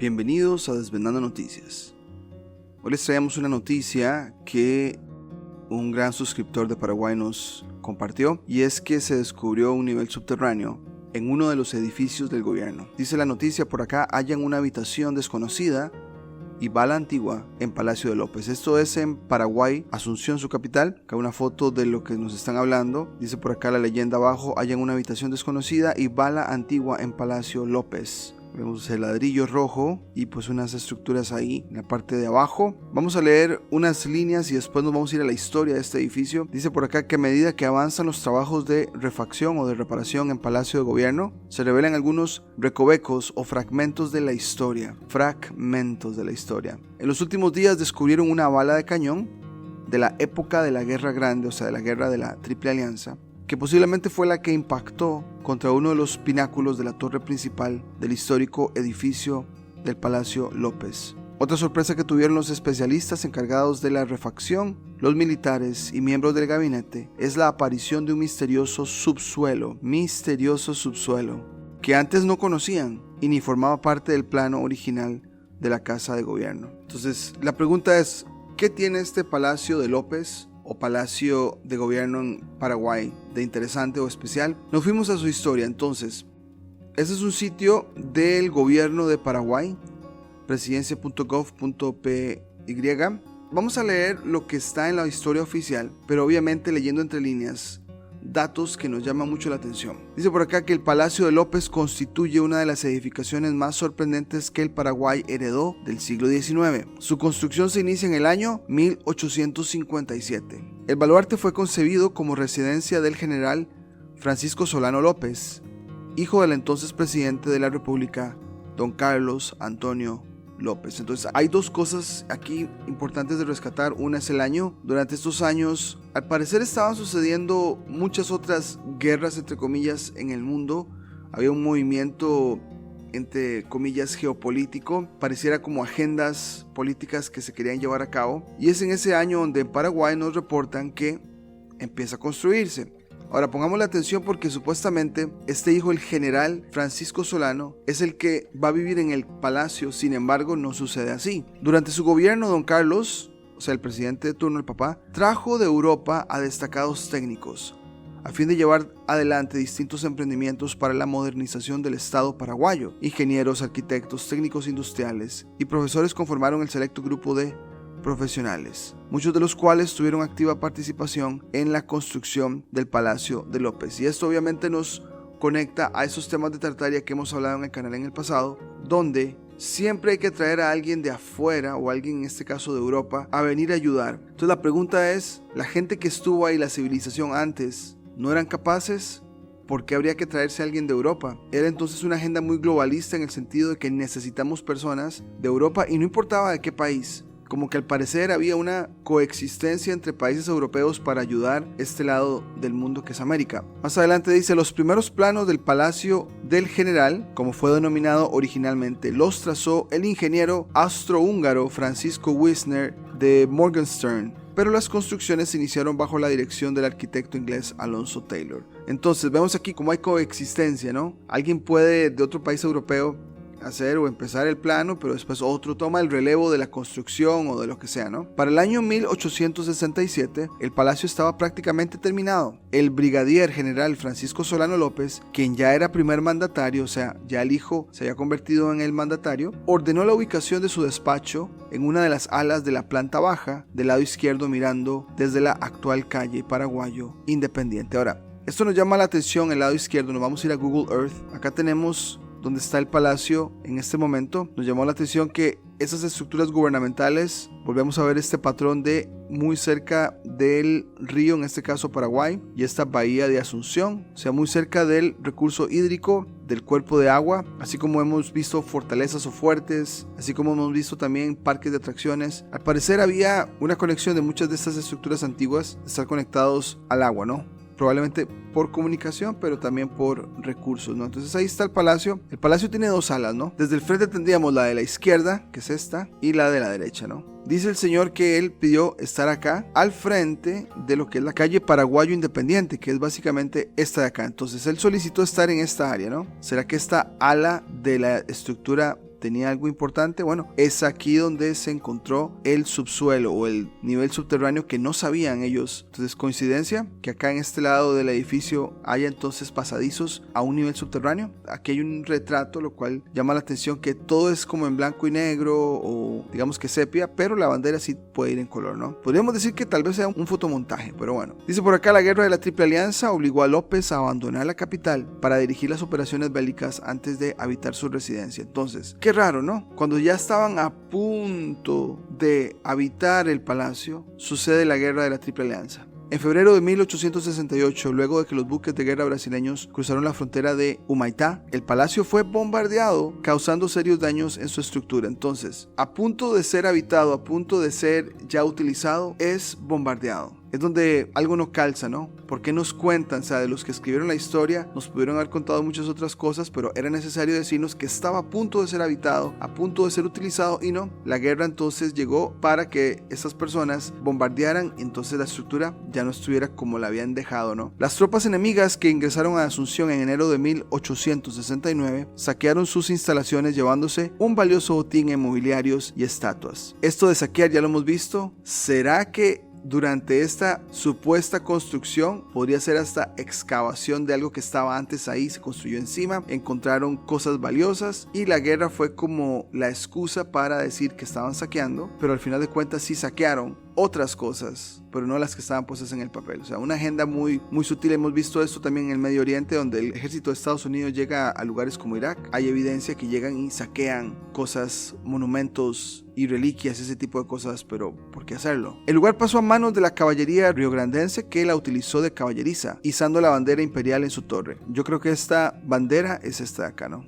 Bienvenidos a Desvendando Noticias. Hoy les traemos una noticia que un gran suscriptor de Paraguay nos compartió, y es que se descubrió un nivel subterráneo en uno de los edificios del gobierno. Dice la noticia por acá: hallan una habitación desconocida y bala antigua en Palacio de López. Esto es en Paraguay, Asunción, su capital. Acá una foto de lo que nos están hablando. Dice por acá la leyenda abajo: hallan una habitación desconocida y bala antigua en Palacio López. Vemos el ladrillo rojo y pues unas estructuras ahí en la parte de abajo. Vamos a leer unas líneas y después nos vamos a ir a la historia de este edificio. Dice por acá que a medida que avanzan los trabajos de refacción o de reparación en Palacio de Gobierno, se revelan algunos recovecos o fragmentos de la historia. En los últimos días descubrieron una bala de cañón de la época de la Guerra Grande, o sea, de la guerra de la Triple Alianza, que posiblemente fue la que impactó contra uno de los pináculos de la torre principal del histórico edificio del Palacio López. Otra sorpresa que tuvieron los especialistas encargados de la refacción, los militares y miembros del gabinete, es la aparición de un misterioso subsuelo, que antes no conocían y ni formaba parte del plano original de la Casa de Gobierno. Entonces, la pregunta es: ¿qué tiene este Palacio de López o Palacio de Gobierno en Paraguay de interesante o especial? Nos fuimos a su historia. Entonces, este es un sitio del gobierno de Paraguay, presidencia.gov.py. Vamos a leer lo que está en la historia oficial, pero obviamente leyendo entre líneas datos que nos llaman mucho la atención. Dice por acá que el Palacio de López constituye una de las edificaciones más sorprendentes que el Paraguay heredó del siglo XIX. Su construcción se inicia en el año 1857. El baluarte fue concebido como residencia del general Francisco Solano López, hijo del entonces presidente de la República, don Carlos Antonio López. Entonces hay dos cosas aquí importantes de rescatar. Una es el año. Durante estos años, al parecer, estaban sucediendo muchas otras guerras, entre comillas, en el mundo. Había un movimiento, entre comillas, geopolítico. Pareciera como agendas políticas que se querían llevar a cabo. Y es en ese año donde en Paraguay nos reportan que empieza a construirse. Ahora pongamos la atención porque supuestamente este hijo, el general Francisco Solano, es el que va a vivir en el palacio. Sin embargo, no sucede así. Durante su gobierno, don Carlos, o sea, el presidente de turno, el papá, trajo de Europa a destacados técnicos a fin de llevar adelante distintos emprendimientos para la modernización del Estado paraguayo. Ingenieros, arquitectos, técnicos industriales y profesores conformaron el selecto grupo de profesionales, muchos de los cuales tuvieron activa participación en la construcción del Palacio de López. Y esto obviamente nos conecta a esos temas de Tartaria que hemos hablado en el canal en el pasado, donde siempre hay que traer a alguien de afuera, o alguien en este caso de Europa, a venir a ayudar. Entonces la pregunta es: ¿la gente que estuvo ahí, la civilización antes, no eran capaces? ¿Por qué habría que traerse a alguien de Europa? Era entonces una agenda muy globalista, en el sentido de que necesitamos personas de Europa, y no importaba de qué país. Como que al parecer había una coexistencia entre países europeos para ayudar este lado del mundo que es América. Más adelante dice: los primeros planos del Palacio del General, como fue denominado originalmente, los trazó el ingeniero austrohúngaro Francisco Wisner de Morgenstern, pero las construcciones se iniciaron bajo la dirección del arquitecto inglés Alonso Taylor. Entonces vemos aquí cómo hay coexistencia, ¿no? Alguien puede de otro país europeo hacer o empezar el plano, pero después otro toma el relevo de la construcción o de lo que sea, ¿no? Para el año 1867, el palacio estaba prácticamente terminado. El brigadier general Francisco Solano López, quien ya era primer mandatario, o sea, ya el hijo se había convertido en el mandatario, ordenó la ubicación de su despacho en una de las alas de la planta baja, del lado izquierdo, mirando desde la actual calle Paraguayo Independiente. Ahora, esto nos llama la atención, el lado izquierdo. Nos vamos a ir a Google Earth. Acá tenemos donde está el palacio en este momento. Nos llamó la atención que esas estructuras gubernamentales, volvemos a ver este patrón de muy cerca del río, en este caso Paraguay, y esta bahía de Asunción, o sea, muy cerca del recurso hídrico, del cuerpo de agua, así como hemos visto fortalezas o fuertes, así como hemos visto también parques de atracciones. Al parecer había una conexión de muchas de estas estructuras antiguas de estar conectados al agua, ¿no? Probablemente por comunicación, pero también por recursos, ¿no? Entonces ahí está el palacio. El palacio tiene dos alas, ¿no? Desde el frente tendríamos la de la izquierda, que es esta, y la de la derecha, ¿no? Dice el señor que él pidió estar acá, al frente de lo que es la calle Paraguayo Independiente, que es básicamente esta de acá. Entonces él solicitó estar en esta área, ¿no? ¿Será que esta ala de la estructura tenía algo importante, bueno, es aquí donde se encontró el subsuelo o el nivel subterráneo que no sabían ellos. Entonces, coincidencia que acá en este lado del edificio haya entonces pasadizos a un nivel subterráneo. Aquí hay un retrato, lo cual llama la atención, que todo es como en blanco y negro o digamos que sepia, pero la bandera sí puede ir en color, ¿no? Podríamos decir que tal vez sea un fotomontaje, pero bueno. Dice por acá: la guerra de la Triple Alianza obligó a López a abandonar la capital para dirigir las operaciones bélicas antes de habitar su residencia. Entonces, qué raro, ¿no? Cuando ya estaban a punto de habitar el palacio, sucede la guerra de la Triple Alianza. En febrero de 1868, luego de que los buques de guerra brasileños cruzaron la frontera de Humaitá, el palacio fue bombardeado, causando serios daños en su estructura. Entonces, a punto de ser habitado, a punto de ser ya utilizado, es bombardeado. Es donde algo no calza, ¿no? ¿Por qué nos cuentan? O sea, de los que escribieron la historia, nos pudieron haber contado muchas otras cosas, pero era necesario decirnos que estaba a punto de ser habitado, a punto de ser utilizado, y no. La guerra entonces llegó para que esas personas bombardearan, y entonces la estructura ya no estuviera como la habían dejado, ¿no? Las tropas enemigas que ingresaron a Asunción en enero de 1869 saquearon sus instalaciones, llevándose un valioso botín en mobiliarios y estatuas. Esto de saquear ya lo hemos visto. ¿Será que durante esta supuesta construcción podría ser hasta excavación de algo que estaba antes ahí, se construyó encima, encontraron cosas valiosas y la guerra fue como la excusa para decir que estaban saqueando, pero al final de cuentas sí saquearon otras cosas, pero no las que estaban puestas en el papel? O sea, una agenda muy sutil. Hemos visto esto también en el Medio Oriente, donde el ejército de Estados Unidos llega a lugares como Irak. Hay evidencia que llegan y saquean cosas, monumentos y reliquias, ese tipo de cosas, pero ¿por qué hacerlo? El lugar pasó a manos de la caballería riograndense, que la utilizó de caballeriza, izando la bandera imperial en su torre. Yo creo que esta bandera es esta de acá, ¿no?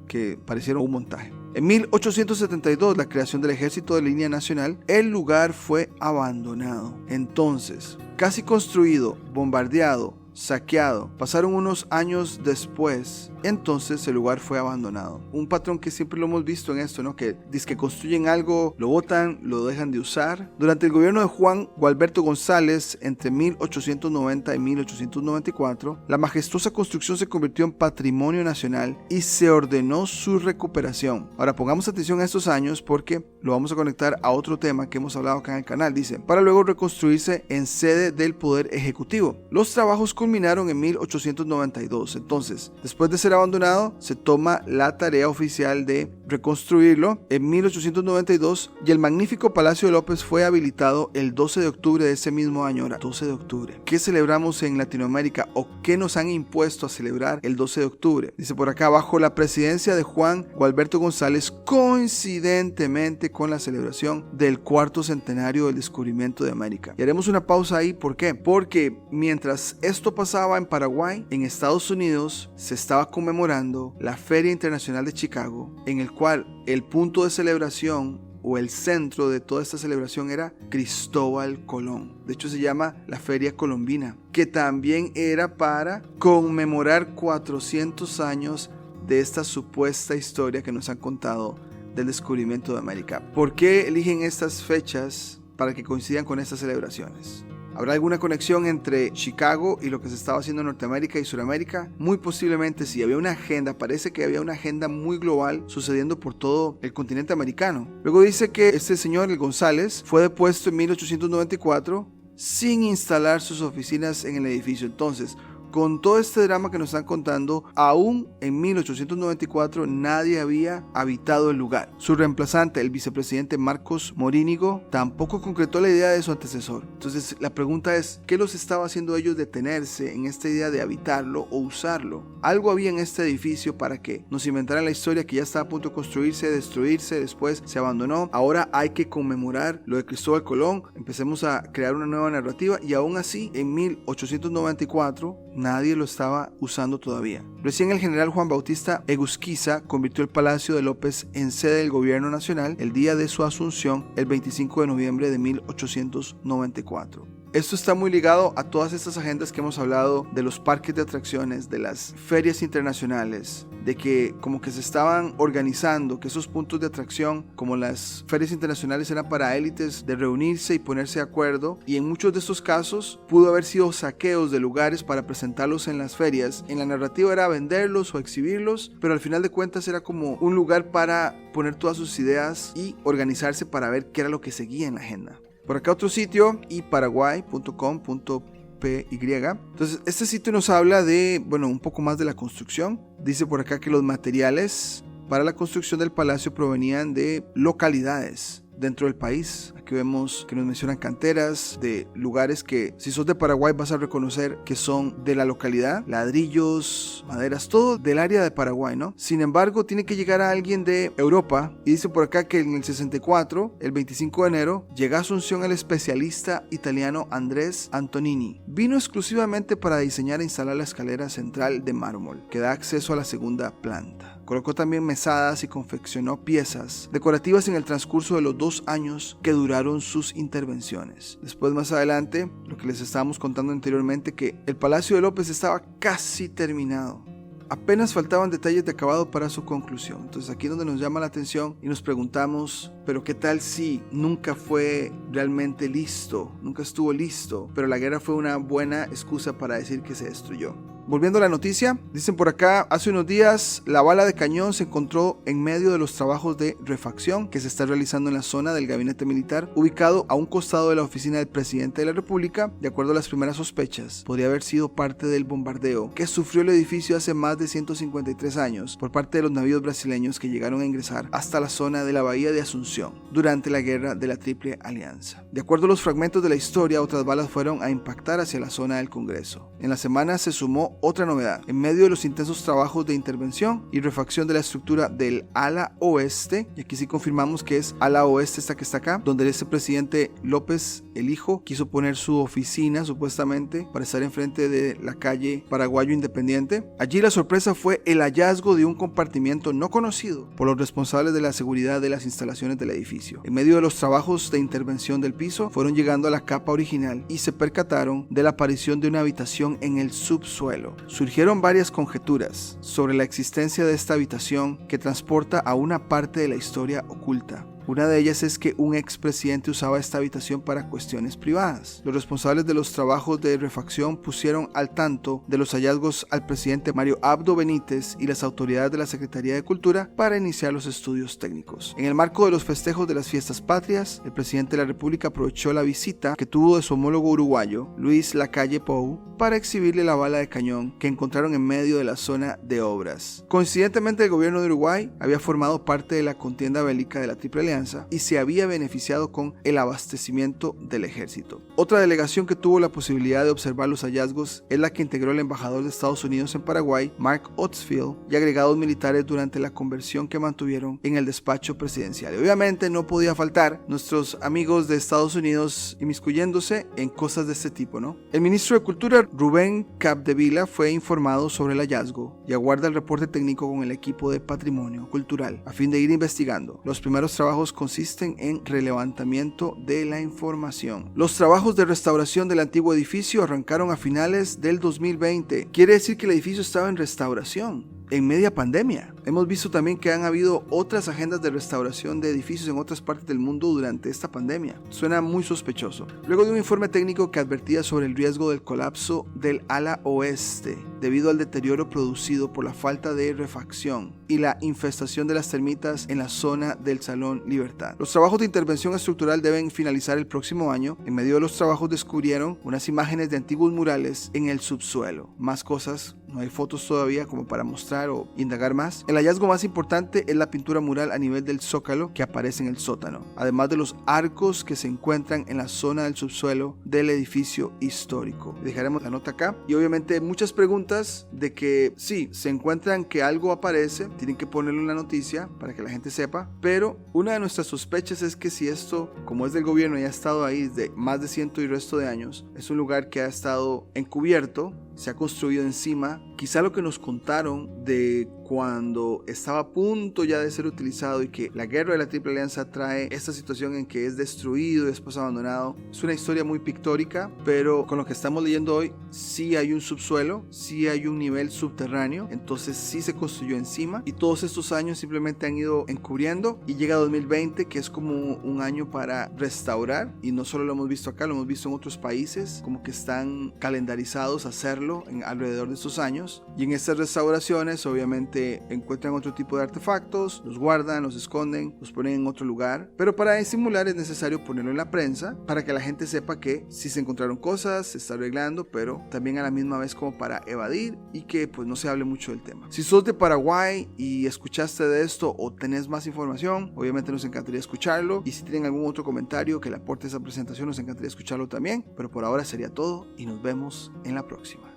Que pareciera un montaje. En 1872, la creación del Ejército de Línea Nacional, el lugar fue abandonado. Entonces, casi construido, bombardeado, saqueado. Pasaron unos años después, entonces el lugar fue abandonado. Un patrón que siempre lo hemos visto en esto, ¿no? Que dice que construyen algo, lo botan, lo dejan de usar. Durante el gobierno de Juan Gualberto González, entre 1890 y 1894, la majestuosa construcción se convirtió en patrimonio nacional y se ordenó su recuperación. Ahora pongamos atención a estos años, porque lo vamos a conectar a otro tema que hemos hablado acá en el canal. Dice: para luego reconstruirse en sede del Poder Ejecutivo. Los trabajos culminaron en 1892. Entonces, después de ser abandonado, se toma la tarea oficial de reconstruirlo en 1892, y el magnífico Palacio de López fue habilitado el 12 de octubre de ese mismo año. Ahora, 12 de octubre. ¿Qué celebramos en Latinoamérica o qué nos han impuesto a celebrar el 12 de octubre? Dice por acá: bajo la presidencia de Juan Gualberto González, coincidentemente con la celebración del cuarto centenario del descubrimiento de América. Y haremos una pausa ahí. ¿Por qué? Porque mientras esto pasaba en Paraguay, en Estados Unidos se estaba conmemorando la Feria Internacional de Chicago, en el cual el punto de celebración o el centro de toda esta celebración era Cristóbal Colón. De hecho, se llama la Feria Colombina, que también era para conmemorar 400 años de esta supuesta historia que nos han contado del descubrimiento de América. ¿Por qué eligen estas fechas para que coincidan con estas celebraciones? ¿Habrá alguna conexión entre Chicago y lo que se estaba haciendo en Norteamérica y Sudamérica? Muy posiblemente sí. Había una agenda, parece que había una agenda muy global sucediendo por todo el continente americano. Luego dice que este señor, el González, fue depuesto en 1894 sin instalar sus oficinas en el edificio. Entonces, con todo este drama que nos están contando, aún en 1894 nadie había habitado el lugar. Su reemplazante, el vicepresidente Marcos Morínigo, tampoco concretó la idea de su antecesor. Entonces la pregunta es, ¿qué los estaba haciendo ellos detenerse en esta idea de habitarlo o usarlo? Algo había en este edificio para que nos inventaran la historia que ya estaba a punto de construirse, destruirse, después se abandonó. Ahora hay que conmemorar lo de Cristóbal Colón, empecemos a crear una nueva narrativa, y aún así en 1894 nadie lo estaba usando todavía. Recién el general Juan Bautista Egusquiza convirtió el Palacio de López en sede del gobierno nacional el día de su asunción, el 25 de noviembre de 1894. Esto está muy ligado a todas estas agendas que hemos hablado, de los parques de atracciones, de las ferias internacionales, de que como que se estaban organizando, que esos puntos de atracción como las ferias internacionales eran para élites de reunirse y ponerse de acuerdo, y en muchos de estos casos pudo haber sido saqueos de lugares para presentarlos en las ferias. En la narrativa era venderlos o exhibirlos, pero al final de cuentas era como un lugar para poner todas sus ideas y organizarse para ver qué era lo que seguía en la agenda. Por acá otro sitio, iparaguay.com.py. Entonces este sitio nos habla de, un poco más de la construcción. Dice por acá que los materiales para la construcción del palacio provenían de localidades dentro del país. Aquí vemos que nos mencionan canteras de lugares que si sos de Paraguay vas a reconocer que son de la localidad, ladrillos, maderas, todo del área de Paraguay, ¿no? Sin embargo, tiene que llegar a alguien de Europa y dice por acá que en el 64, el 25 de enero, llega a Asunción el especialista italiano Andrés Antonini. Vino exclusivamente para diseñar e instalar la escalera central de mármol que da acceso a la segunda planta. Colocó también mesadas y confeccionó piezas decorativas en el transcurso de los 2 años que duraron sus intervenciones. Después, más adelante, lo que les estábamos contando anteriormente, que el Palacio de López estaba casi terminado. Apenas faltaban detalles de acabado para su conclusión. Entonces aquí es donde nos llama la atención y nos preguntamos, pero ¿qué tal si nunca fue realmente listo? Nunca estuvo listo, pero la guerra fue una buena excusa para decir que se destruyó. Volviendo a la noticia, dicen por acá, hace unos días la bala de cañón se encontró en medio de los trabajos de refacción que se está realizando en la zona del gabinete militar, ubicado a un costado de la oficina del presidente de la República. De acuerdo a las primeras sospechas, podría haber sido parte del bombardeo que sufrió el edificio hace más de 153 años por parte de los navíos brasileños que llegaron a ingresar hasta la zona de la bahía de Asunción durante la guerra de la Triple Alianza. De acuerdo a los fragmentos de la historia, otras balas fueron a impactar hacia la zona del Congreso. En la semana se sumó otra novedad. En medio de los intensos trabajos de intervención y refacción de la estructura del ala oeste, y aquí sí confirmamos que es ala oeste esta que está acá, donde este presidente López, el hijo, quiso poner su oficina supuestamente para estar enfrente de la calle Paraguayo Independiente. Allí la sorpresa fue el hallazgo de un compartimiento no conocido por los responsables de la seguridad de las instalaciones del edificio. En medio de los trabajos de intervención del piso, fueron llegando a la capa original y se percataron de la aparición de una habitación en el subsuelo. Surgieron varias conjeturas sobre la existencia de esta habitación que transporta a una parte de la historia oculta. Una de ellas es que un expresidente usaba esta habitación para cuestiones privadas. Los responsables de los trabajos de refacción pusieron al tanto de los hallazgos al presidente Mario Abdo Benítez y las autoridades de la Secretaría de Cultura para iniciar los estudios técnicos. En el marco de los festejos de las fiestas patrias, el presidente de la República aprovechó la visita que tuvo de su homólogo uruguayo, Luis Lacalle Pou, para exhibirle la bala de cañón que encontraron en medio de la zona de obras. Coincidentemente, el gobierno de Uruguay había formado parte de la contienda bélica de la Triple Alianza y se había beneficiado con el abastecimiento del ejército. Otra delegación que tuvo la posibilidad de observar los hallazgos es la que integró el embajador de Estados Unidos en Paraguay, Mark Otzfield, y agregados militares durante la conversión que mantuvieron en el despacho presidencial. Y obviamente no podía faltar nuestros amigos de Estados Unidos inmiscuyéndose en cosas de este tipo, ¿no? El ministro de Cultura, Rubén Capdevila, fue informado sobre el hallazgo y aguarda el reporte técnico con el equipo de Patrimonio Cultural a fin de ir investigando. Los primeros trabajos consisten en relevantamiento de la información. Los trabajos de restauración del antiguo edificio arrancaron a finales del 2020. Quiere decir que el edificio estaba en restauración en media pandemia. Hemos visto también que han habido otras agendas de restauración de edificios en otras partes del mundo durante esta pandemia. Suena muy sospechoso. Luego de un informe técnico que advertía sobre el riesgo del colapso del ala oeste debido al deterioro producido por la falta de refacción y la infestación de las termitas en la zona del Salón Libertad. Los trabajos de intervención estructural deben finalizar el próximo año. En medio de los trabajos descubrieron unas imágenes de antiguos murales en el subsuelo. Más cosas, no hay fotos todavía como para mostrar o indagar más. El hallazgo más importante es la pintura mural a nivel del zócalo que aparece en el sótano, además de los arcos que se encuentran en la zona del subsuelo del edificio histórico. Dejaremos la nota acá y obviamente muchas preguntas de que sí, se encuentran que algo aparece, tienen que ponerlo en la noticia para que la gente sepa, pero una de nuestras sospechas es que si esto, como es del gobierno y ha estado ahí desde más de 100 y resto de años, es un lugar que ha estado encubierto, se ha construido encima. Quizá lo que nos contaron de cuando estaba a punto ya de ser utilizado y que la guerra de la Triple Alianza trae esta situación en que es destruido y después abandonado, es una historia muy pictórica, pero con lo que estamos leyendo hoy sí hay un subsuelo, sí hay un nivel subterráneo, entonces sí se construyó encima y todos estos años simplemente han ido encubriendo y llega 2020 que es como un año para restaurar, y no solo lo hemos visto acá, lo hemos visto en otros países, como que están calendarizados a hacerlo alrededor de estos años, y en estas restauraciones obviamente encuentran otro tipo de artefactos, los guardan, los esconden, los ponen en otro lugar, pero para disimular es necesario ponerlo en la prensa para que la gente sepa que sí se encontraron cosas, se está arreglando, pero también a la misma vez como para evadir y que pues no se hable mucho del tema. Si sos de Paraguay y escuchaste de esto o tenés más información, obviamente nos encantaría escucharlo, y si tienen algún otro comentario que le aporte a esa presentación, nos encantaría escucharlo también, pero por ahora sería todo y nos vemos en la próxima.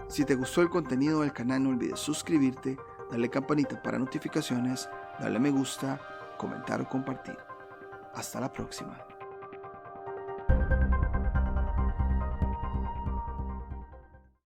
Si te gustó el contenido del canal, no olvides suscribirte, darle campanita para notificaciones, darle me gusta, comentar o compartir. Hasta la próxima.